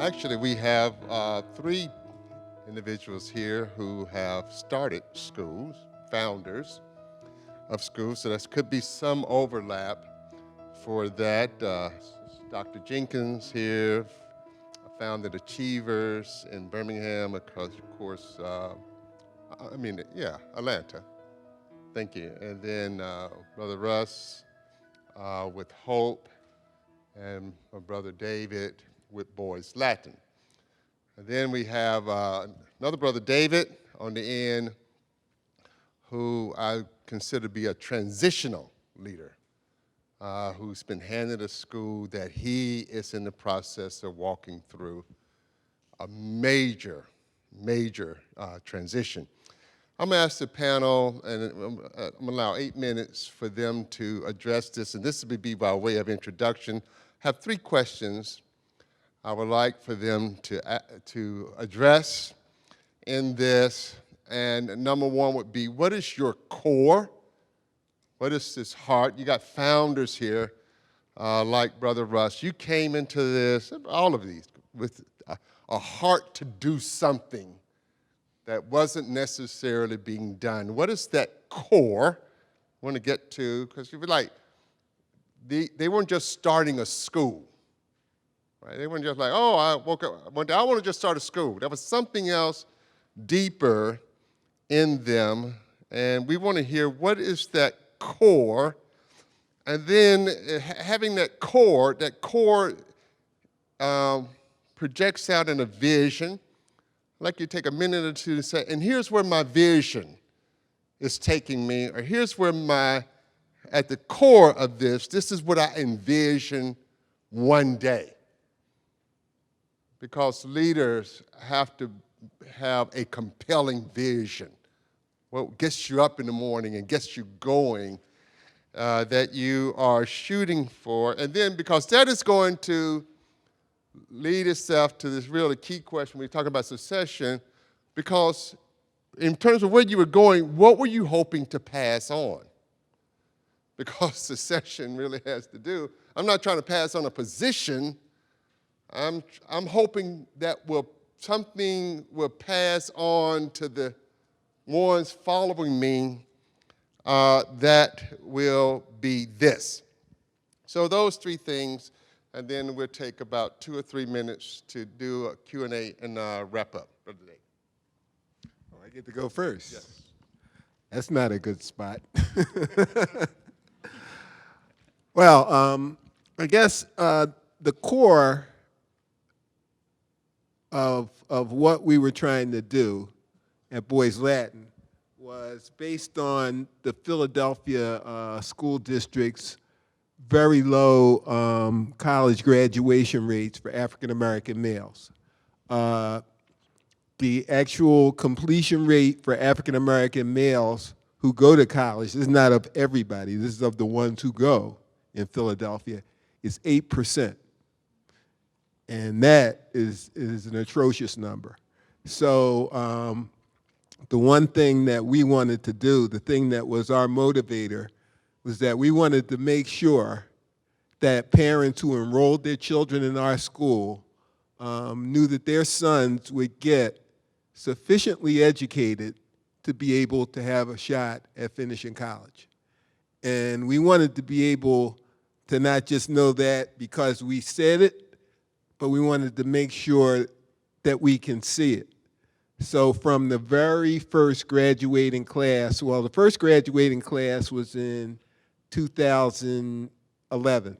Actually, we have three individuals here who have started schools, founders of schools, so there could be some overlap for that. Dr. Jenkins here, founded Achievers in Birmingham, of course, Atlanta. Thank you. And then Brother Russ with Hope, and my brother David with Boys Latin. And then we have another brother, David, on the end, who I consider to be a transitional leader, who's been handed a school that he is in the process of walking through a major transition. I'm gonna ask the panel, and I'm gonna allow 8 minutes for them to address this, and this will be by way of introduction. I have 3 questions I would like for them to address in this. And number 1 would be, what is your core? What is this heart? You got founders here, like Brother Russ. You came into this, all of these, with a heart to do something that wasn't necessarily being done. What is that core? I want to get to, because you feel like, they weren't just starting a school. Right? They weren't just like, oh, I woke up one day, I want to just start a school. There was something else deeper in them, and we want to hear what is that core, and then having that core projects out in a vision. I'd like you to take a minute or two to say, and here's where my vision is taking me, or here's where at the core of this is what I envision one day. Because leaders have to have a compelling vision. What gets you up in the morning and gets you going, that you are shooting for. And then because that is going to lead itself to this really key question when we talk about succession, because in terms of where you were going, what were you hoping to pass on? Because succession really has to do, I'm not trying to pass on a position, I'm hoping that something will pass on to the ones following me that will be this. So those 3 things, and then we'll take about 2 or 3 minutes to do a Q&A and wrap up for the day. Oh, I get to go first? Yes. That's not a good spot. Well, I guess the core of what we were trying to do at Boys Latin was based on the Philadelphia school district's very low college graduation rates for African American males. The actual completion rate for African American males who go to college, this is not of everybody, this is of the ones who go in Philadelphia, is 8%. And that is an atrocious number. So the one thing that we wanted to do, the thing that was our motivator, was that we wanted to make sure that parents who enrolled their children in our school knew that their sons would get sufficiently educated to be able to have a shot at finishing college. And we wanted to be able to not just know that because we said it, but we wanted to make sure that we can see it. So from the very first graduating class, well, the first graduating class was in 2011.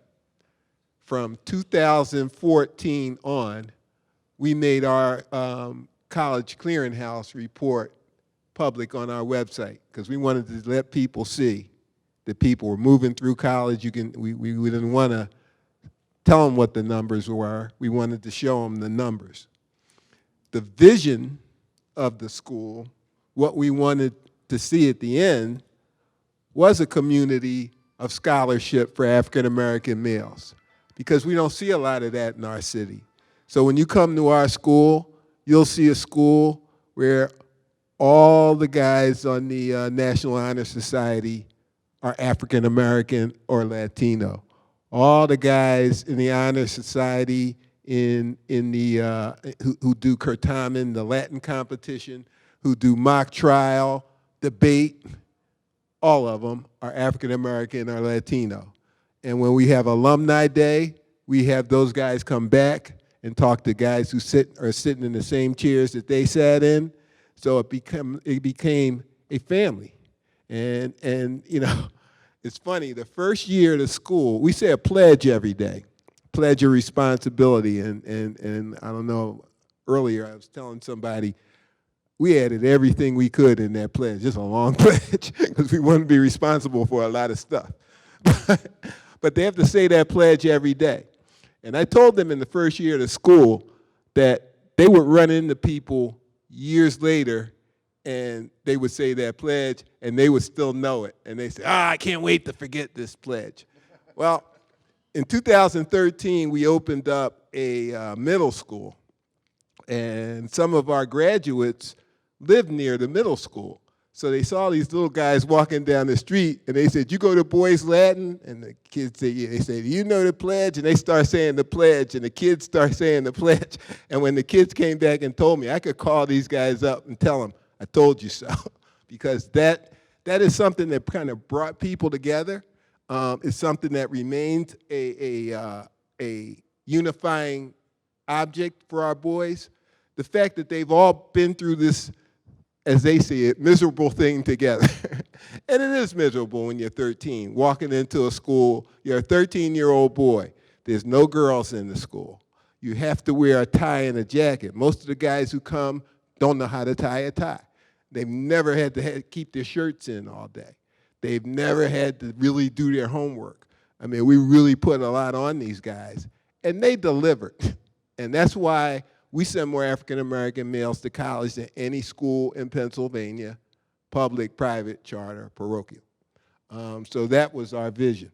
From 2014 on, we made our college clearinghouse report public on our website because we wanted to let people see that people were moving through college. We didn't want to tell them what the numbers were. We wanted to show them the numbers. The vision of the school, what we wanted to see at the end, was a community of scholarship for African American males, because we don't see a lot of that in our city. So when you come to our school, you'll see a school where all the guys on the National Honor Society are African American or Latino. All the guys in the Honor Society who do Curtamen, the Latin competition, who do mock trial, debate. All of them are African American or Latino. And when we have Alumni Day, we have those guys come back and talk to guys who are sitting in the same chairs that they sat in. So it became a family. And you know, it's funny, the first year of the school, we say a pledge every day, pledge of responsibility. And I don't know, earlier I was telling somebody, we added everything we could in that pledge, just a long pledge, because we wanted to be responsible for a lot of stuff. But they have to say that pledge every day. And I told them in the first year of the school that they would run into people years later and they would say that pledge and they would still know it. And they say, I can't wait to forget this pledge. Well, in 2013, we opened up a middle school. And some of our graduates lived near the middle school. So they saw these little guys walking down the street, and they said, you go to Boys Latin? And the kids said, yeah. They said, do you know the pledge? And they start saying the pledge, and the kids start saying the pledge. And when the kids came back and told me, I could call these guys up and tell them, I told you so. Because that is something that kind of brought people together. It's something that remained a unifying object for our boys. The fact that they've all been through this, as they see it, miserable thing together. And it is miserable when you're 13, walking into a school, you're a 13-year-old boy. There's no girls in the school. You have to wear a tie and a jacket. Most of the guys who come don't know how to tie a tie. They've never had to keep their shirts in all day. They've never had to really do their homework. I mean, we really put a lot on these guys, and they delivered. And that's why we send more African-American males to college than any school in Pennsylvania, public, private, charter, parochial. So that was our vision.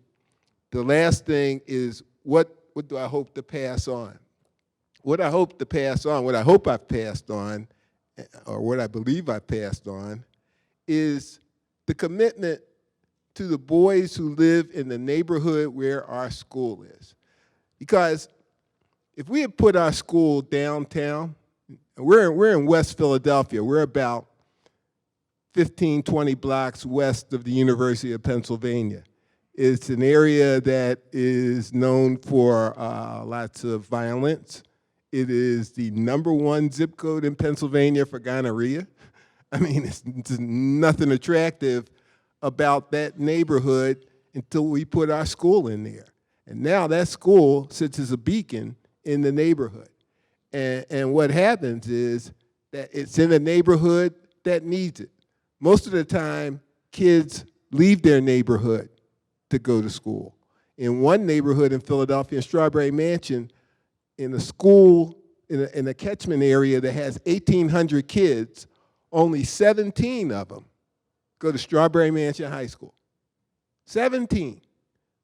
The last thing is, what do I hope to pass on? What I hope to pass on, what I hope I've passed on, or what I believe I passed on, is the commitment to the boys who live in the neighborhood where our school is. Because if we had put our school downtown, we're in West Philadelphia. We're about 15, 20 blocks west of the University of Pennsylvania. It's an area that is known for lots of violence. It is the #1 zip code in Pennsylvania for gonorrhea. I mean, it's nothing attractive about that neighborhood until we put our school in there. And now that school sits as a beacon in the neighborhood. And what happens is that it's in a neighborhood that needs it. Most of the time, kids leave their neighborhood to go to school. In one neighborhood in Philadelphia, in Strawberry Mansion, in a school, in a catchment area that has 1,800 kids, only 17 of them go to Strawberry Mansion High School. 17.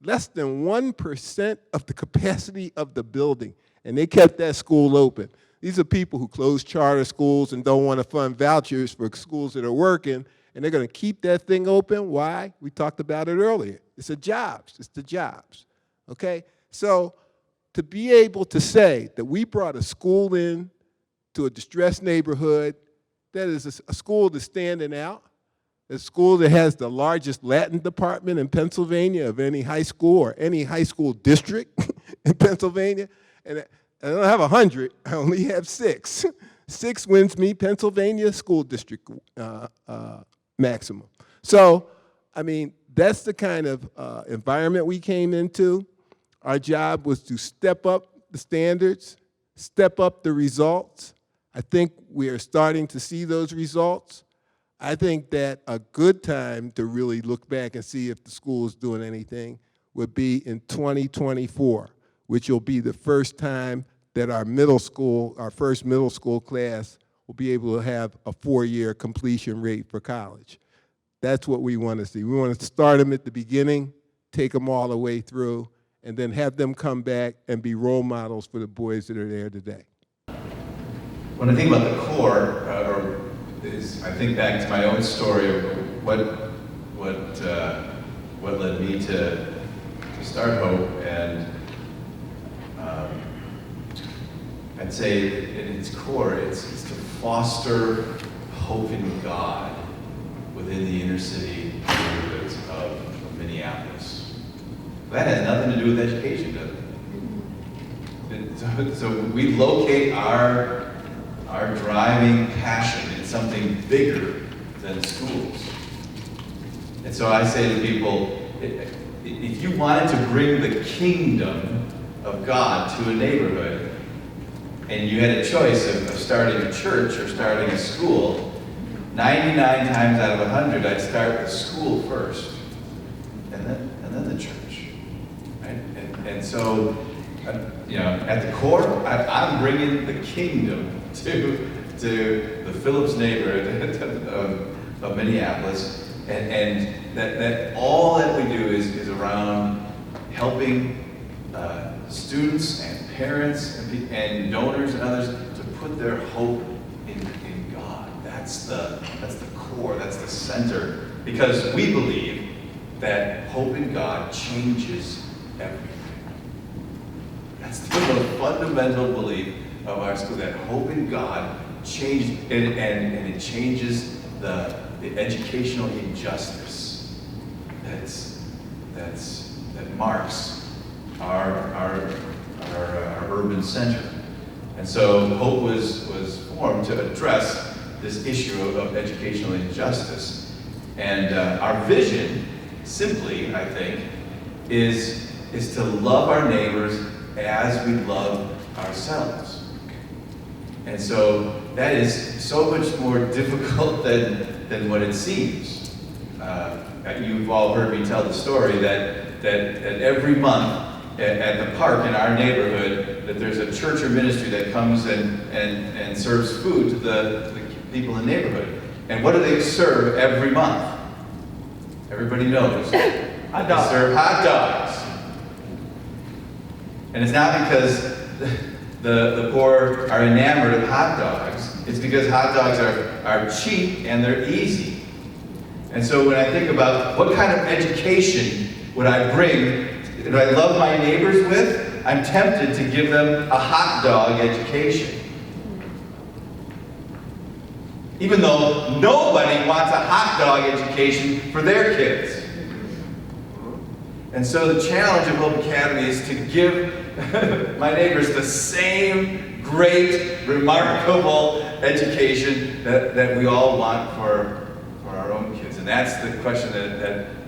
Less than 1% of the capacity of the building. And they kept that school open. These are people who close charter schools and don't want to fund vouchers for schools that are working, and they're going to keep that thing open. Why? We talked about it earlier. It's the jobs. It's the jobs. Okay? So to be able to say that we brought a school in to a distressed neighborhood that is a school that's standing out, a school that has the largest Latin department in Pennsylvania of any high school or any high school district in Pennsylvania, and I don't have 100, I only have 6. 6 wins me Pennsylvania school district maximum. So, I mean, that's the kind of environment we came into. Our job was to step up the standards, step up the results. I think we are starting to see those results. I think that a good time to really look back and see if the school is doing anything would be in 2024, which will be the first time that our middle school, our first middle school class, will be able to have a 4-year completion rate for college. That's what we want to see. We want to start them at the beginning, take them all the way through, and then have them come back and be role models for the boys that are there today. When I think about the core, I think back to my own story of what led me to start Hope, and I'd say at its core, it's to foster hope in God within the inner city neighborhoods of Minneapolis. That has nothing to do with education, does it? So we locate our driving passion in something bigger than schools. And so I say to people, if you wanted to bring the kingdom of God to a neighborhood, and you had a choice of starting a church or starting a school, 99 times out of 100, I'd start the school first, and then the church, right? And so, at the core, I'm bringing the kingdom to the Phillips neighborhood of Minneapolis, and that all that we do is around helping students and parents and donors and others to put their hope in God. That's the core, that's the center, because we believe that hope in God changes everything. That's the most fundamental belief of our school, that hope in God changes, and it changes the educational injustice that marks our urban center. And so hope was formed to address this issue of educational injustice. And our vision, simply, I think, is to love our neighbors as we love ourselves. And so that is so much more difficult than what it seems. You've all heard me tell the story that every month at the park in our neighborhood, that there's a church or ministry that comes and serves food to the people in the neighborhood. And what do they serve every month? Everybody knows. Hot dogs. They serve hot dogs. And it's not because the poor are enamored of hot dogs. It's because hot dogs are cheap and they're easy. And so when I think about what kind of education would I bring, that I love my neighbors with, I'm tempted to give them a hot dog education. Even though nobody wants a hot dog education for their kids. And so the challenge of Hope Academy is to give my neighbors the same great, remarkable education that we all want for our own kids. And that's the question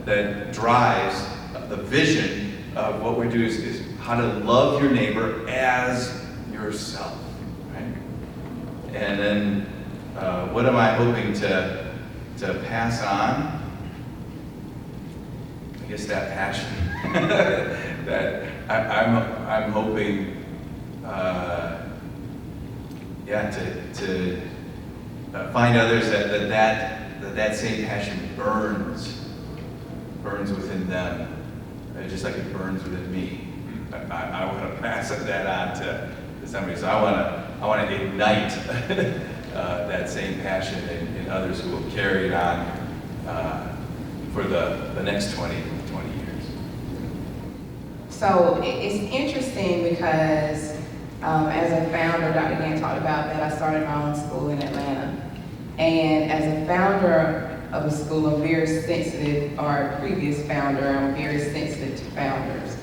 that drives the vision of what we do is how to love your neighbor as yourself, right? And then what am I hoping to pass on? I guess that passion that I'm hoping, to find others that same passion burns within them, just like it burns within me. I want to pass that on to somebody. So I want to ignite that same passion in others who will carry it on for the next 20 years. So it's interesting because as a founder, Dr. Gant talked about that I started my own school in Atlanta. And as a founder of a school, I'm very sensitive, or a previous founder, I'm very sensitive to founders.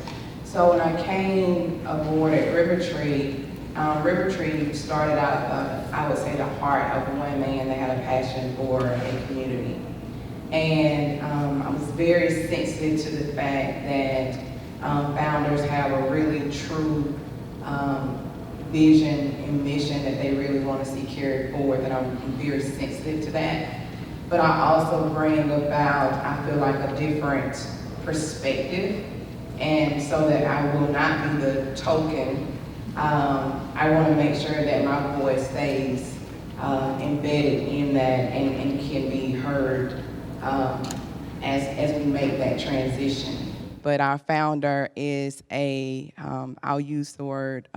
So when I came aboard at Rivertree, Rivertree started out of, I would say, the heart of one man that had a passion for a community. And I was very sensitive to the fact that founders have a really true vision and mission that they really want to see carried forward, and I'm very sensitive to that. But I also bring about, I feel like, a different perspective, and so that I will not be the token. I want to make sure that my voice stays embedded in that and can be heard as we make that transition. But our founder is I'll use the word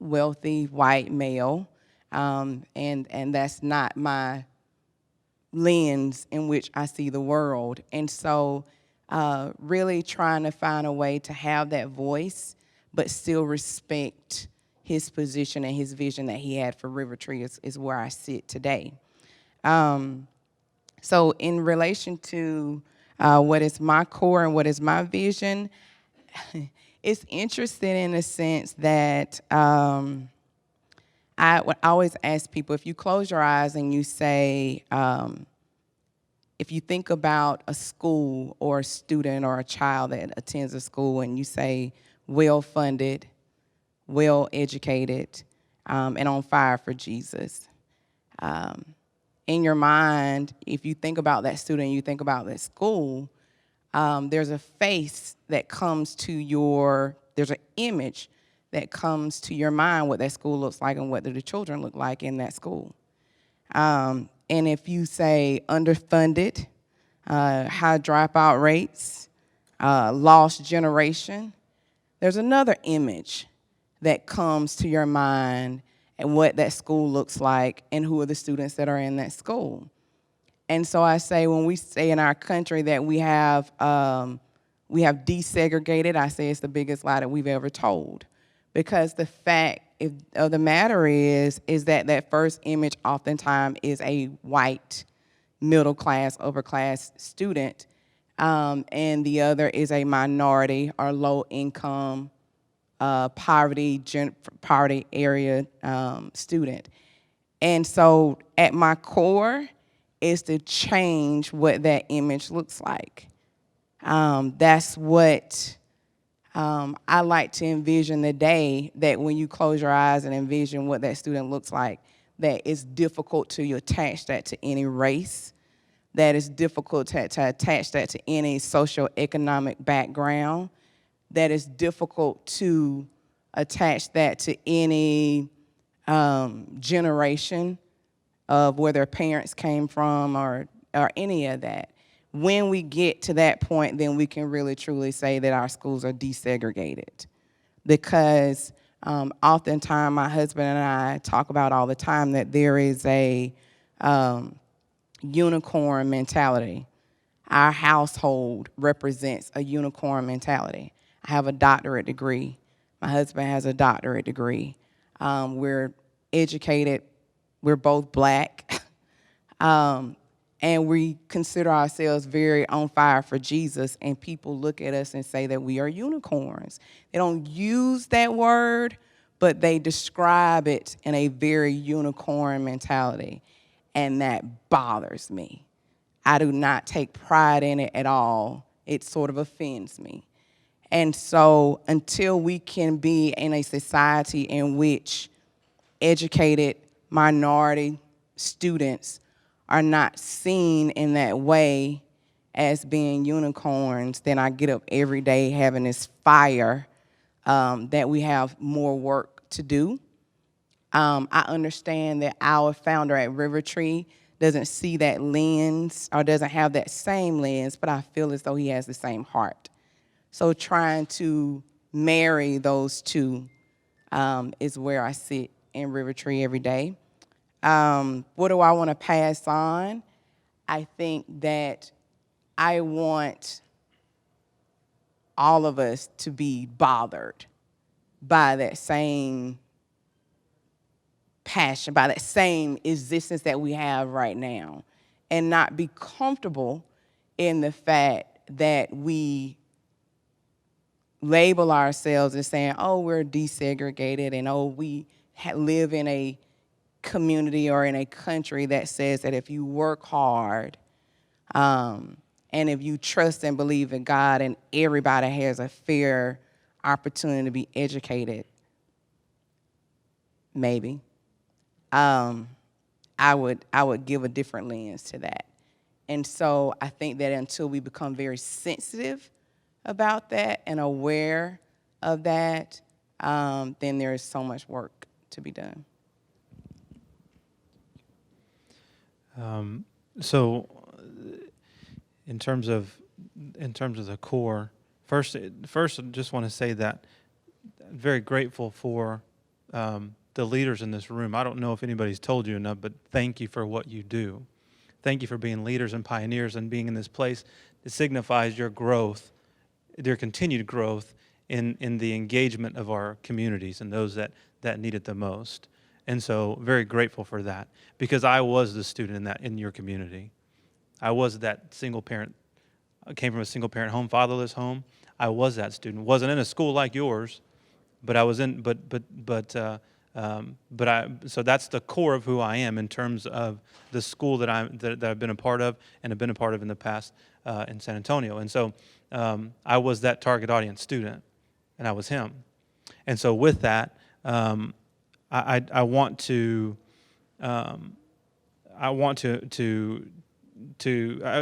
wealthy white male, and that's not my lens in which I see the world. And so really trying to find a way to have that voice, but still respect his position and his vision that he had for Rivertree is where I sit today. So in relation to what is my core and what is my vision, it's interesting in the sense that I would always ask people, if you close your eyes and you say, if you think about a school or a student or a child that attends a school and you say well-funded, well-educated, and on fire for Jesus, in your mind, if you think about that student, you think about that school, there's a face that comes to there's an image that comes to your mind what that school looks like and what do the children look like in that school. And if you say underfunded, high dropout rates, lost generation, there's another image that comes to your mind and what that school looks like and who are the students that are in that school. And so I say when we say in our country that we have desegregated, I say it's the biggest lie that we've ever told. Because the fact of the matter is that first image oftentimes is a white, middle class, upper class student, and the other is a minority or low income, poverty area student. And so at my core is to change what that image looks like. That's what I like to envision the day that when you close your eyes and envision what that student looks like, that it's difficult to attach that to any race, that it's difficult to attach that to any socioeconomic background, that it's difficult to attach that to any generation of where their parents came from or any of that. When we get to that point, then we can really truly say that our schools are desegregated. Because oftentimes my husband and I talk about all the time that there is a unicorn mentality. Our household represents a unicorn mentality. I have a doctorate degree. My husband has a doctorate degree. We're educated. We're both black. And we consider ourselves very on fire for Jesus, and people look at us and say that we are unicorns. They don't use that word, but they describe it in a very unicorn mentality, and that bothers me. I do not take pride in it at all. It sort of offends me. And so until we can be in a society in which educated minority students are not seen in that way as being unicorns, then I get up every day having this fire that we have more work to do. I understand that our founder at Rivertree doesn't see that lens or doesn't have that same lens, but I feel as though he has the same heart. So trying to marry those two is where I sit in Rivertree every day. What do I want to pass on? I think that I want all of us to be bothered by that same passion, by that same existence that we have right now, and not be comfortable in the fact that we label ourselves as saying, oh, we're desegregated, and oh, we live in a community or in a country that says that if you work hard and if you trust and believe in God and everybody has a fair opportunity to be educated, maybe, I would give a different lens to that. And so I think that until we become very sensitive about that and aware of that, then there is so much work to be done. So, in terms of the core, first, I just want to say that I'm very grateful for the leaders in this room. I don't know if anybody's told you enough, but thank you for what you do. Thank you for being leaders and pioneers and being in this place. It signifies your growth, your continued growth in the engagement of our communities and those that that need it the most. And so very grateful for that, because I was the student in your community. I was that single parent. I came from a single parent home, fatherless home. I was that student. Wasn't in a school like yours, but I was in. So that's the core of who I am in terms of the school that I've been a part of and have been a part of in the past in San Antonio. And so I was that target audience student, and I was him. And so with that, I want to I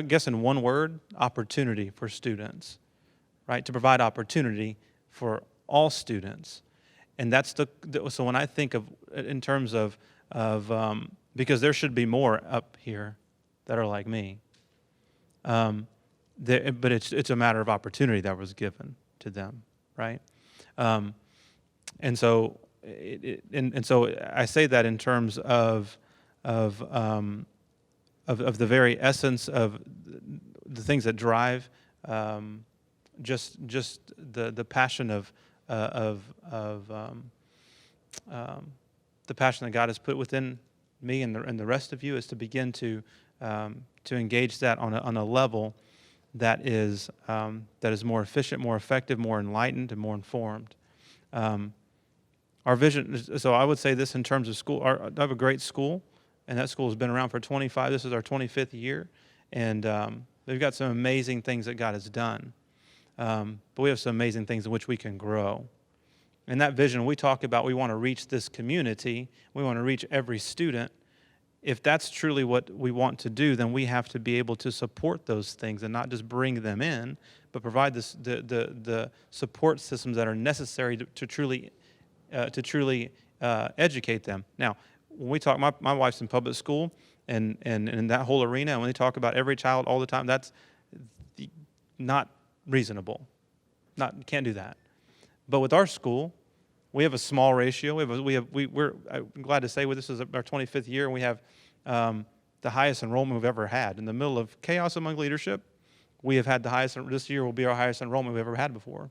guess in one word, opportunity for students, right? To provide opportunity for all students. And that's so when I think of, in terms of because there should be more up here that are like me. But it's a matter of opportunity that was given to them, right? And so I say that in terms of the very essence of the things that drive just the passion of the passion that God has put within me and the rest of you is to begin to engage that on a level that is more efficient, more effective, more enlightened, and more informed. Our vision. So I would say this in terms of school. I have a great school, and that school has been around for 25. This is our 25th year, and they've got some amazing things that God has done. But we have some amazing things in which we can grow. And that vision, we talk about we want to reach this community. We want to reach every student. If that's truly what we want to do, then we have to be able to support those things and not just bring them in, but provide the support systems that are necessary to truly educate them. Now, when we talk, my wife's in public school, and in that whole arena, and when they talk about every child all the time, that's not reasonable. Can't do that. But with our school, we have a small ratio. I'm glad to say this is our 25th year, and we have the highest enrollment we've ever had. In the middle of chaos among leadership, we have had the highest. This year will be our highest enrollment we've ever had before.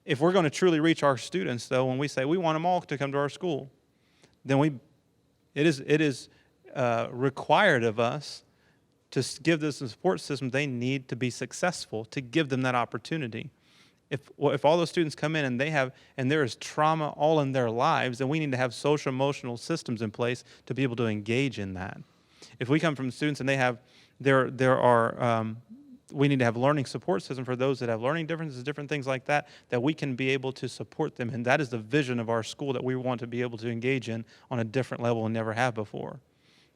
If we're going to truly reach our students, though, when we say we want them all to come to our school, then it is required of us to give this support system they need to be successful, to give them that opportunity. If all those students come in and there is trauma all in their lives, then we need to have social emotional systems in place to be able to engage in that. If we come from students and we need to have learning support system for those that have learning differences, different things like that we can be able to support them. And that is the vision of our school that we want to be able to engage in on a different level and never have before.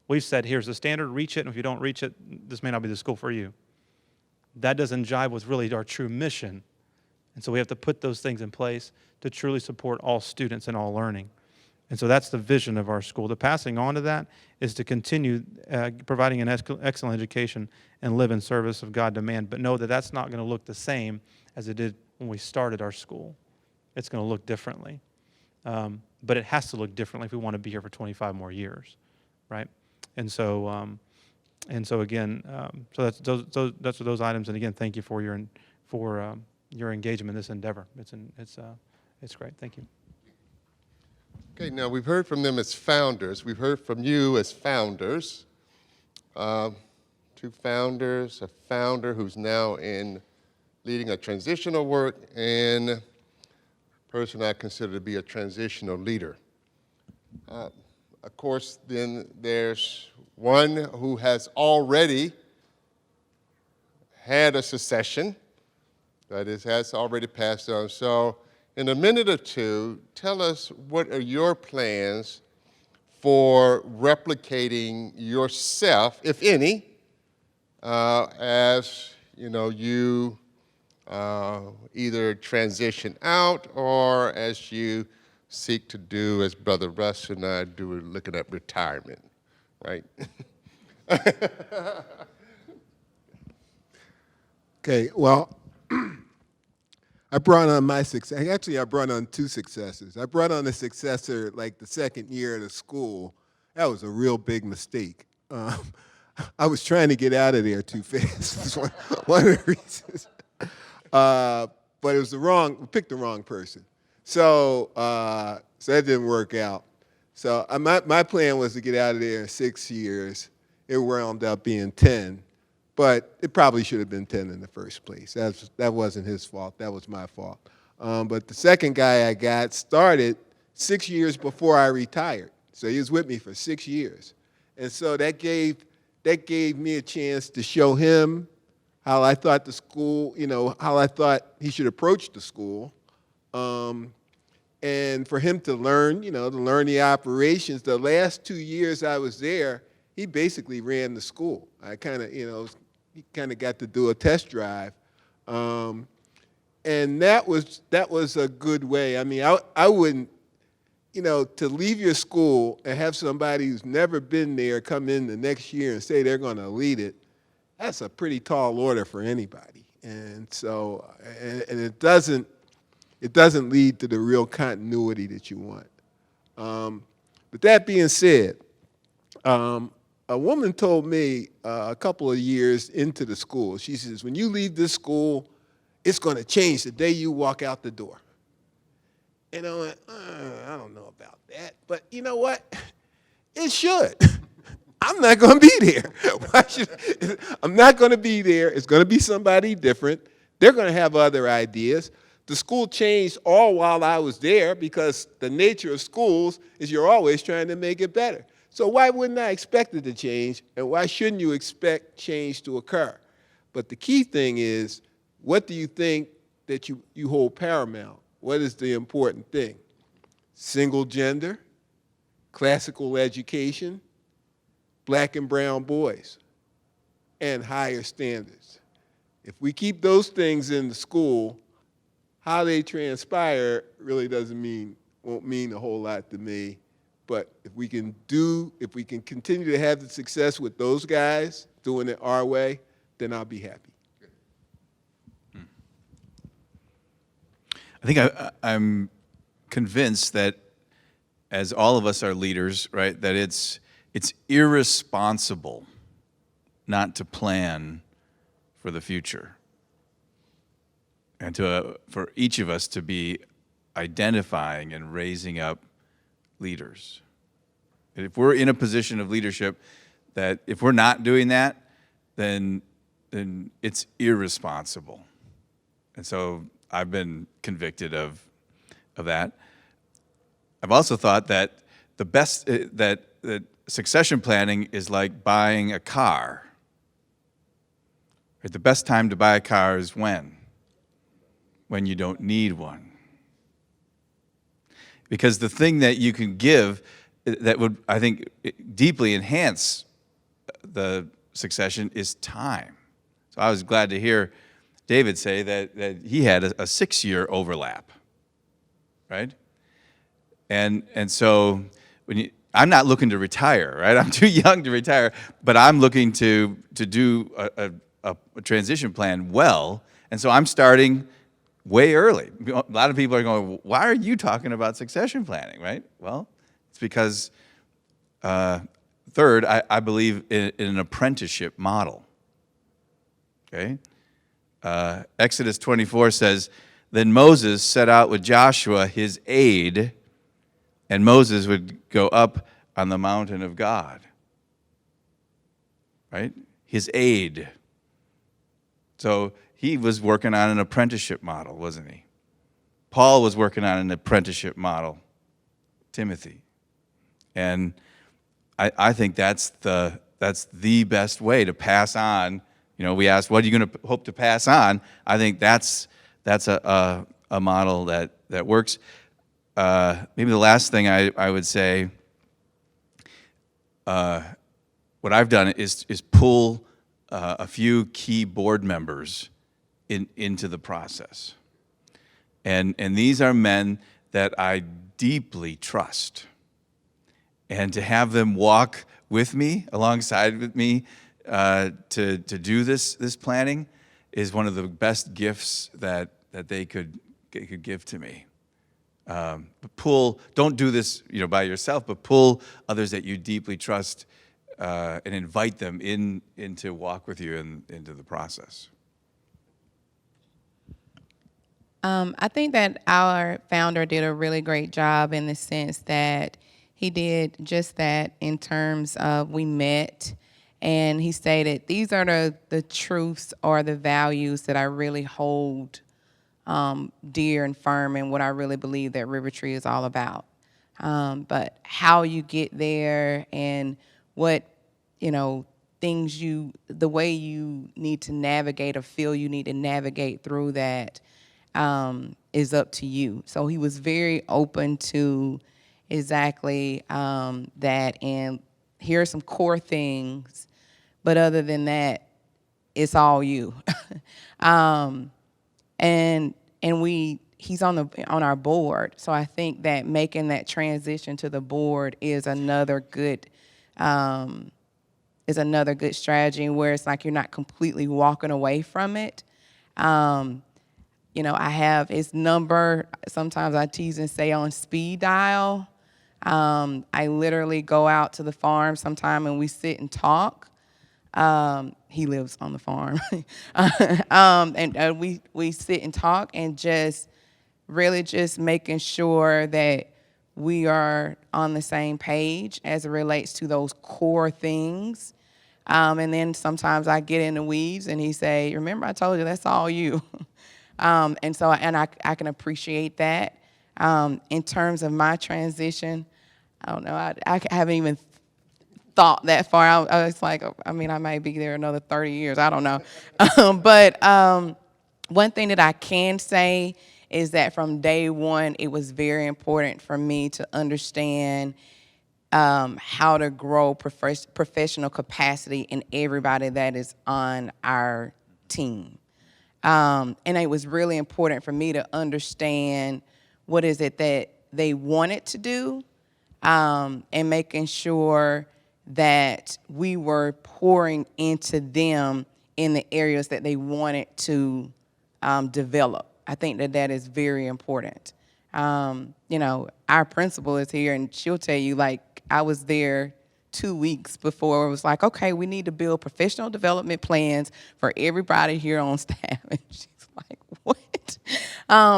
We've said, here's the standard, reach it, and if you don't reach it, this may not be the school for you. That doesn't jive with really our true mission. And so we have to put those things in place to truly support all students and all learning. And so that's the vision of our school. The passing on to that is to continue providing an excellent education and live in service of God demand, but know that that's not going to look the same as it did when we started our school. It's going to look differently. But it has to look differently if we want to be here for 25 more years, right? And so again, so that's those items. And again, thank you for your engagement in this endeavor. It's great. Thank you. Okay, now we've heard from them as founders. We've heard from you as founders. Two founders, a founder who's now leading a transitional work, and a person I consider to be a transitional leader. Of course, then there's one who has already had a succession, that is, has already passed on. So in a minute or two, tell us what are your plans for replicating yourself, if any, as you either transition out or as you seek to do, as Brother Russ and I do, looking at retirement, right? Okay, well, I brought on my success. Actually, I brought on two successors. I brought on a successor like the second year of the school. That was a real big mistake. I was trying to get out of there too fast. That's one of the reasons. But it was we picked the wrong person. So that didn't work out. So my plan was to get out of there in 6 years. It wound up being 10, but it probably should have been 10 in the first place. That wasn't his fault. That was my fault. But the second guy I got started 6 years before I retired. So he was with me for 6 years. And so that gave me a chance to show him how I thought the school, how I thought he should approach the school. And for him to learn, to learn the operations. The last 2 years I was there, he basically ran the school. I kind of, he kind of got to do a test drive. And that was a good way. I mean, I wouldn't, to leave your school and have somebody who's never been there come in the next year and say they're going to lead it, that's a pretty tall order for anybody. And so, and it doesn't lead to the real continuity that you want. But that being said, a woman told me a couple of years into the school, she says, when you leave this school, it's going to change the day you walk out the door. And I went, I don't know about that. But you know what? It should. I'm not going to be there. I'm not going to be there. It's going to be somebody different. They're going to have other ideas. The school changed all while I was there because the nature of schools is you're always trying to make it better. So why wouldn't I expect it to change, and why shouldn't you expect change to occur? But the key thing is, what do you think that you hold paramount? What is the important thing? Single gender, classical education, black and brown boys, and higher standards. If we keep those things in the school, how they transpire really won't mean a whole lot to me. But if we can continue to have the success with those guys doing it our way, then I'll be happy. I think I'm convinced that as all of us are leaders, right, that it's irresponsible not to plan for the future. And for each of us to be identifying and raising up leaders. And if we're in a position of leadership, that if we're not doing that, then it's irresponsible. And so I've been convicted of that. I've also thought that the best that succession planning is like buying a car. Right? The best time to buy a car is when you don't need one. Because the thing that you can give that would, I think, deeply enhance the succession is time. So I was glad to hear David say that he had a 6-year overlap, right? And so I'm not looking to retire, right? I'm too young to retire, but I'm looking to do a transition plan well, and so I'm starting way early. A lot of people are going, why are you talking about succession planning, right? Well, it's because, third, I believe in an apprenticeship model, okay? Exodus 24 says, then Moses set out with Joshua, his aide, and Moses would go up on the mountain of God, right? His aide. So he was working on an apprenticeship model, wasn't he? Paul was working on an apprenticeship model, Timothy. And I think that's the best way to pass on. You know, we asked, what are you going to hope to pass on? I think that's a model that works. Maybe the last thing I would say, what I've done is pull a few key board members into the process. And these are men that I deeply trust. And to have them walk with me, alongside with me, to do this planning is one of the best gifts that they could give to me. But don't do this, by yourself, but pull others that you deeply trust and invite them in to walk with you into the process. I think that our founder did a really great job in the sense that he did just that in terms of we met and he stated, these are the truths or the values that I really hold dear and firm and what I really believe that Rivertree is all about. But how you get there and what, things the way you need to navigate or feel you need to navigate through that is up to you. So he was very open to exactly that. And here are some core things, but other than that, it's all you. um, and he's on our board. So I think that making that transition to the board is another good strategy where it's like you're not completely walking away from it. I have his number. Sometimes I tease and say on speed dial. I literally go out to the farm sometime and we sit and talk. He lives on the farm. And we sit and talk and just really just making sure that we are on the same page as it relates to those core things. And then sometimes I get in the weeds and he say, remember I told you that's all you. And I can appreciate that. In terms of my transition, I don't know, I haven't even thought that far. I was like, I might be there another 30 years. I don't know. But one thing that I can say is that from day one, it was very important for me to understand how to grow professional capacity in everybody that is on our team. And it was really important for me to understand what is it that they wanted to do, and making sure that we were pouring into them in the areas that they wanted to develop. I think that is very important. Our principal is here, and she'll tell you, like, I was there 2 weeks before it was like, okay, we need to build professional development plans for everybody here on staff. And she's like, what?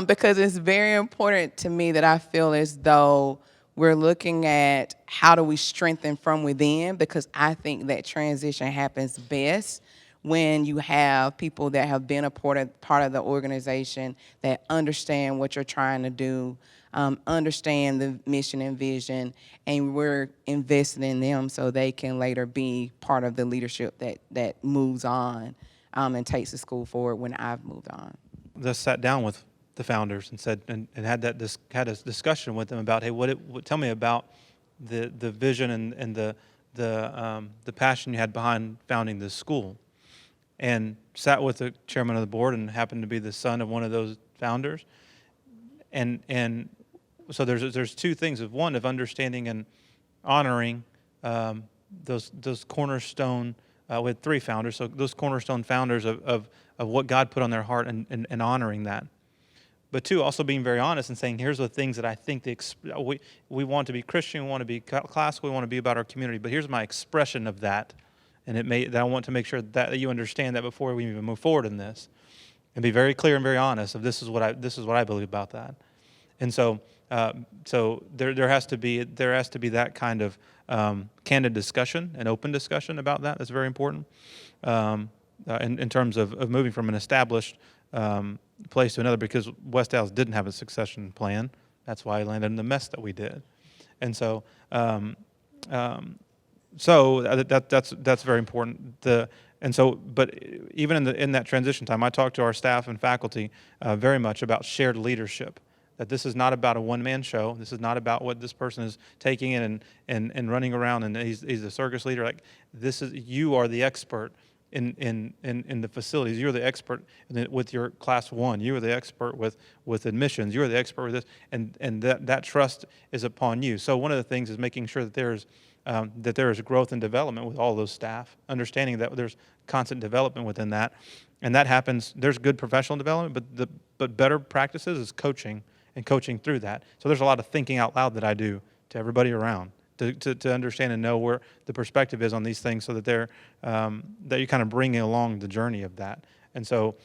Because it's very important to me that I feel as though we're looking at how do we strengthen from within, because I think that transition happens best when you have people that have been a part of the organization that understand what you're trying to do, understand the mission and vision, and we're investing in them so they can later be part of the leadership that moves on and takes the school forward when I've moved on. Just sat down with the founders and said and had a discussion with them about, hey, tell me about the vision and the passion you had behind founding this school, and sat with the chairman of the board and happened to be the son of one of those founders, and so there's two things of one of understanding and honoring those cornerstone. We had 3 founders, so those cornerstone founders of what God put on their heart and honoring that. But 2, also being very honest and saying, here's the things that I think we want to be Christian, we want to be classical, we want to be about our community, but here's my expression of that. And that I want to make sure that you understand that before we even move forward in this, and be very clear and very honest of this is what I believe about that. And so there has to be that kind of candid discussion and open discussion about that. That's very important in terms of moving from an established place to another, because West Dallas didn't have a succession plan. That's why I landed in the mess that we did. And so that's very important. But even in that transition time, I talked to our staff and faculty very much about shared leadership. That this is not about a one-man show. This is not about what this person is taking in and running around and he's a circus leader. Like, you are the expert in the facilities. You're the expert with your class 1. You are the expert with admissions. You are the expert with this, and that trust is upon you. So one of the things is making sure that there is growth and development with all those staff, understanding that there's constant development within that, and that happens. There's good professional development, but better practices is coaching and coaching through that. So there's a lot of thinking out loud that I do to everybody around to understand and know where the perspective is on these things, so that that you kind of bring along the journey of that. And so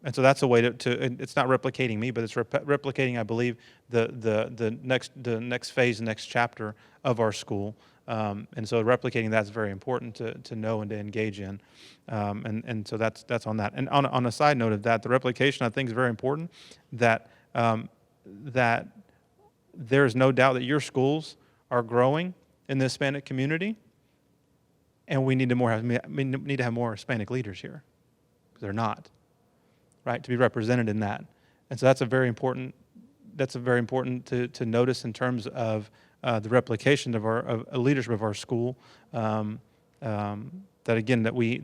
And so that's a way to and it's not replicating me, but it's replicating, I believe, the next phase, next chapter of our school. And so replicating that's very important to know and to engage in. And so that's on that. And on a side note of that, the replication I think is very important, that that there's no doubt that your schools are growing in the Hispanic community, and we need to have more Hispanic leaders here, because they're not, right, to be represented in that. And so that's a very important to notice in terms of the replication of our leadership of our school. That again, that we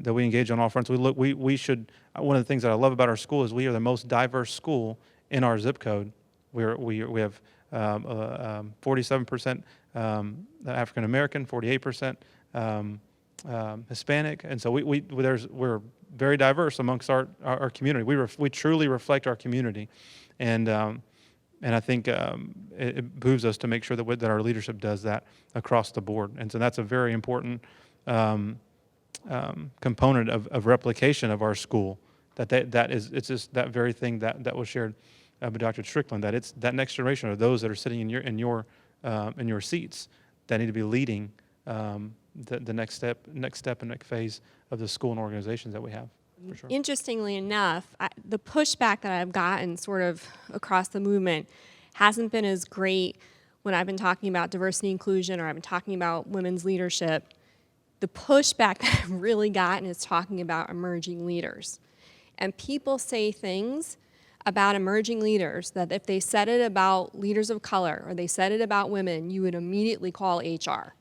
engage on all fronts. We should. One of the things that I love about our school is we are the most diverse school in our zip code. We have 47% African American, 48% Hispanic, and so we're very diverse amongst our community. We truly reflect our community, and I think it behooves us to make sure that our leadership does that across the board. And so that's a very important component of replication of our school. It's just that very thing that was shared by Dr. Strickland, that it's that next generation of those that are sitting in your seats that need to be leading the next step and next phase of the school and organizations that we have. For sure. Interestingly enough, the pushback that I've gotten sort of across the movement hasn't been as great when I've been talking about diversity inclusion or I've been talking about women's leadership. The pushback that I've really gotten is talking about emerging leaders. And people say things about emerging leaders that if they said it about leaders of color or they said it about women, you would immediately call HR.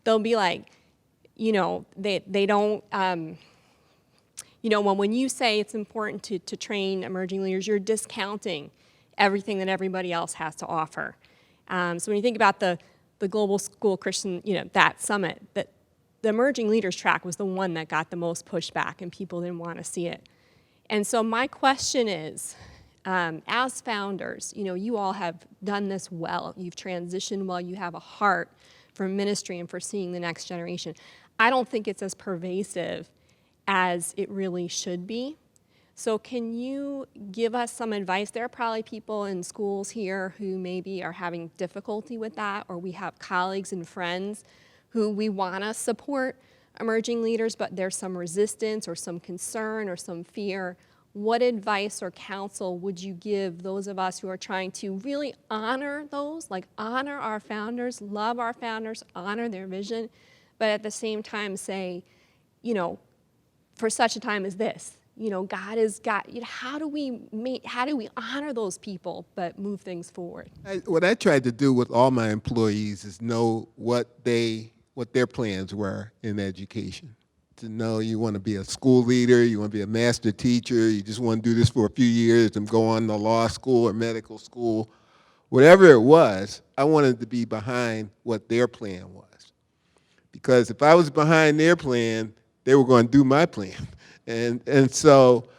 They'll be like, they don't, when you say it's important to train emerging leaders, you're discounting everything that everybody else has to offer. So when you think about the Global School Christian, that summit, that the emerging leaders track was the one that got the most pushback and people didn't want to see it. And so my question is, as founders, you all have done this well. You've transitioned well. You have a heart for ministry and for seeing the next generation. I don't think it's as pervasive as it really should be. So can you give us some advice? There are probably people in schools here who maybe are having difficulty with that, or we have colleagues and friends who we want to support emerging leaders, but there's some resistance or some concern or some fear. What advice or counsel would you give those of us who are trying to really honor those, like honor our founders, love our founders, honor their vision, but at the same time say, for such a time as this, God has got, how do we honor those people but move things forward? What I tried to do with all my employees is know what their plans were in education. To know you want to be a school leader, you want to be a master teacher, you just want to do this for a few years and go on to law school or medical school. Whatever it was, I wanted to be behind what their plan was. Because if I was behind their plan, they were going to do my plan. And so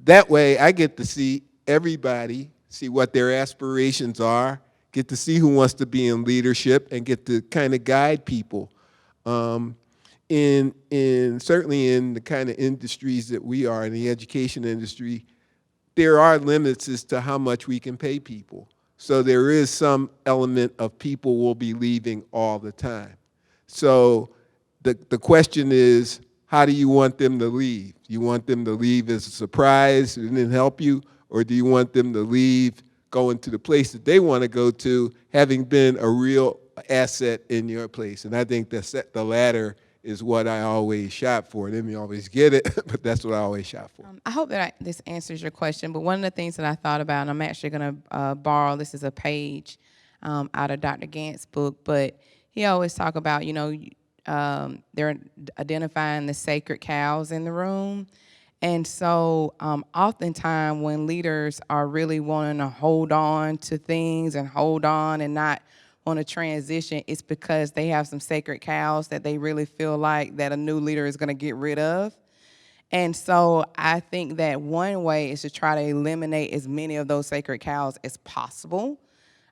that way I get to see everybody, see what their aspirations are, get to see who wants to be in leadership, and get to kind of guide people. Certainly in the kind of industries that we are, in the education industry, there are limits as to how much we can pay people. So there is some element of people will be leaving all the time. So the question is, how do you want them to leave? Do you want them to leave as a surprise and then help you? Or do you want them to leave, going to the place that they want to go to, having been a real asset in your place? And I think the latter is what I always shot for. I didn't always get it, but that's what I always shot for. I hope that this answers your question, but one of the things that I thought about, and I'm actually going to borrow, this is a page out of Dr. Gant's book, but he always talk about, they're identifying the sacred cows in the room. And so oftentimes when leaders are really wanting to hold on to things and hold on and not want to transition, it's because they have some sacred cows that they really feel like that a new leader is going to get rid of. And so I think that one way is to try to eliminate as many of those sacred cows as possible,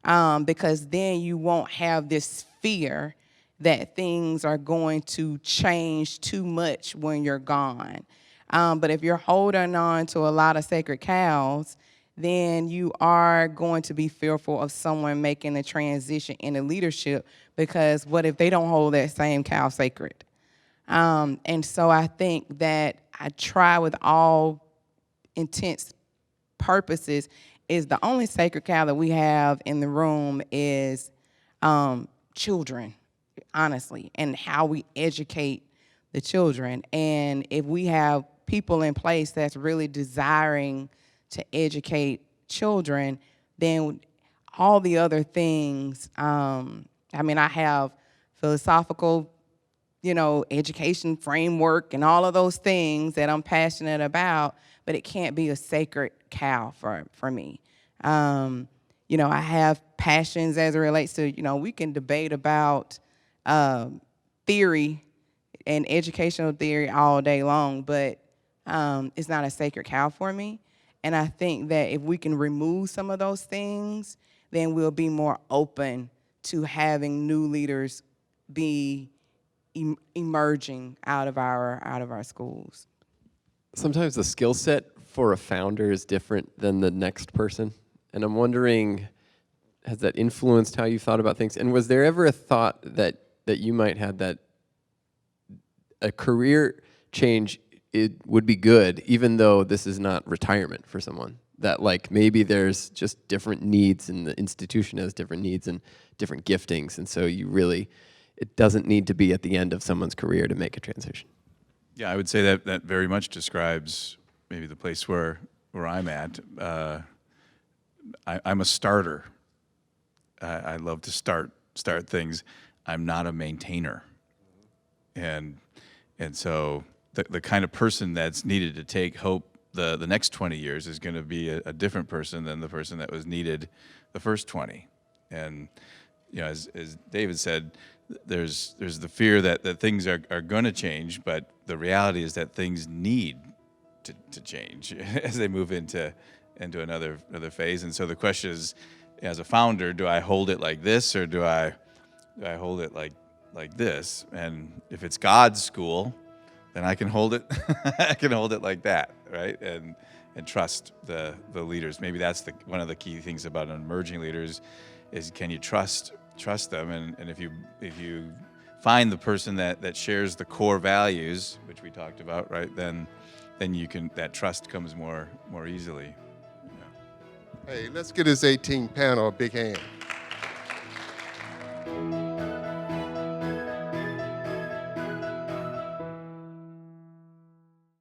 because then you won't have this fear that things are going to change too much when you're gone. But if you're holding on to a lot of sacred cows, then you are going to be fearful of someone making the transition into leadership, because what if they don't hold that same cow sacred? And so I think that I try with all intents purposes is the only sacred cow that we have in the room is children, honestly, and how we educate the children. And if we have people in place that's really desiring to educate children, then all the other things, I mean, I have philosophical, education framework and all of those things that I'm passionate about, but it can't be a sacred cow for me. I have passions as it relates to, we can debate about theory and educational theory all day long, but it's not a sacred cow for me. And I think that if we can remove some of those things, then we'll be more open to having new leaders be emerging out of our schools. Sometimes the skill set for a founder is different than the next person. And I'm wondering, has that influenced how you thought about things? And was there ever a thought that you might have that a career change it would be good, even though this is not retirement for someone? That like maybe there's just different needs and the institution has different needs and different giftings. And so it doesn't need to be at the end of someone's career to make a transition. Yeah, I would say that very much describes maybe the place where I'm at. I'm a starter. I love to start things. I'm not a maintainer. And so the kind of person that's needed to take Hope the next 20 years is going to be a different person than the person that was needed the first 20. And as David said, there's the fear that things are going to change, but the reality is that things need to change as they move into another phase. And so the question is, as a founder, do I hold it like this or do I hold it like this? And if it's God's school, then I can hold it. I can hold it like that, right? And trust the leaders. Maybe that's one of the key things about emerging leaders is, can you trust them? And if you find the person that shares the core values, which we talked about, right? Then that trust comes more easily. Hey, let's get this 18 panel a big hand.